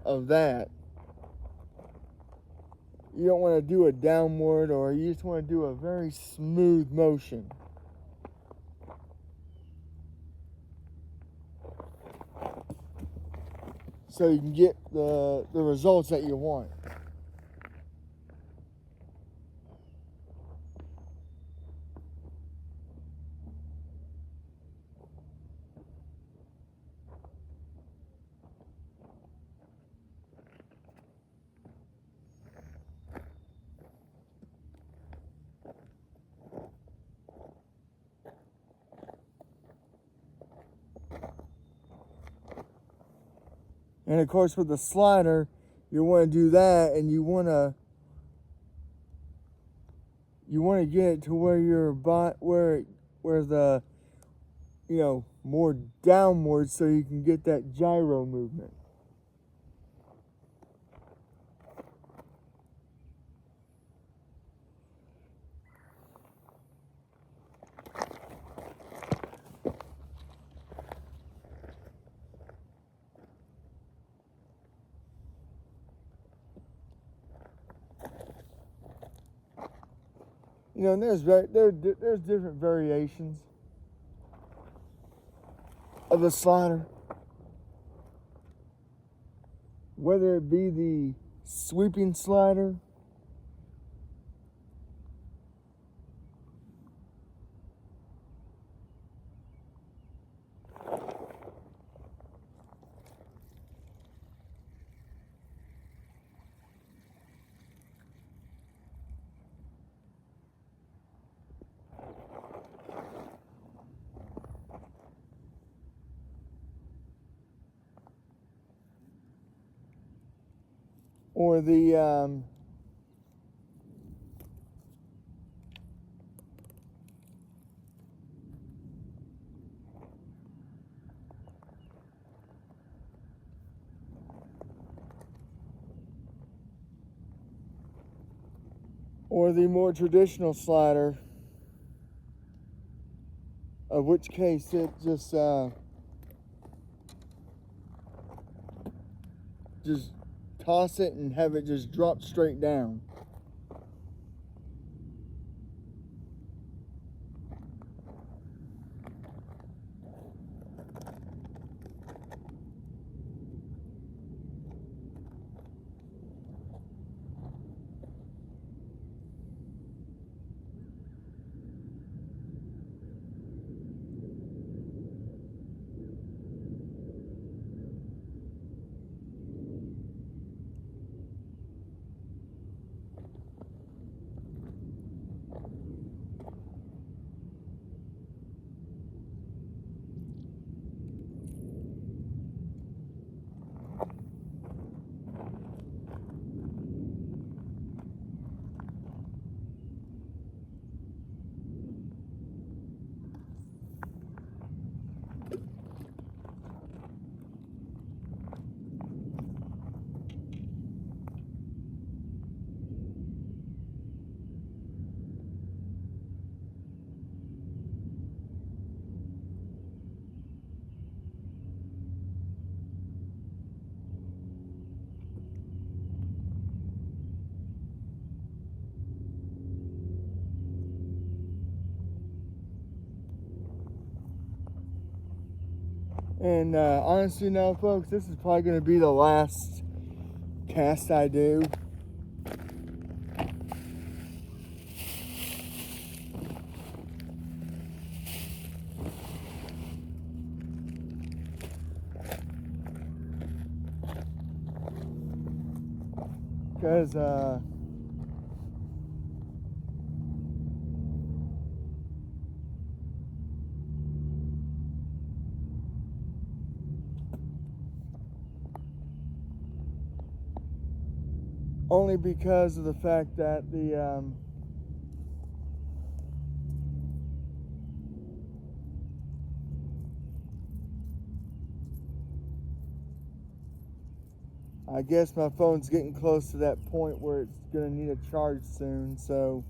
of that. You don't want to do a downward, or you just want to do a very smooth motion. So you can get the results that you want. And of course, with the slider, you want to do that, and you want to get it to where your where the more downward, so you can get that gyro movement. And there's different variations of the slider, whether it be the sweeping slider, or the more traditional slider, of which case it just toss it and have it just drop straight down. And honestly now, folks, this is probably going to be the last cast I do. Because only because of the fact that I guess my phone's getting close to that point where it's going to need a charge soon, so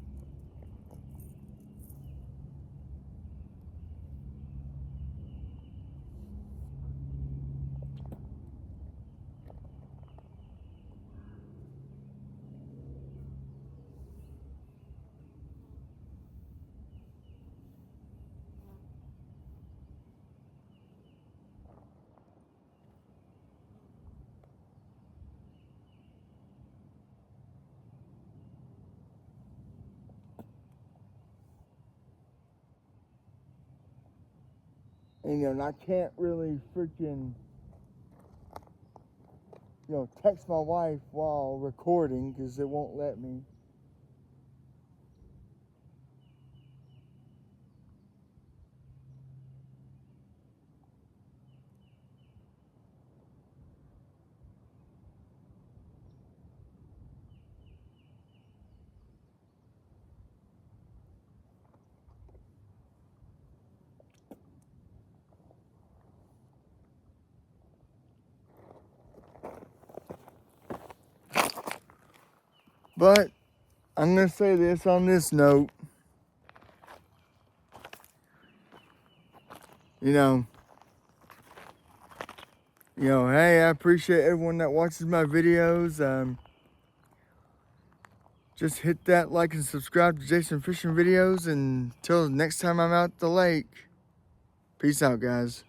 And, and I can't really freaking, text my wife while recording because it won't let me. But I'm going to say this on this note. Hey, I appreciate everyone that watches my videos. Just hit that like and subscribe to Jason Fishing Videos. And until next time I'm out the lake. Peace out, guys.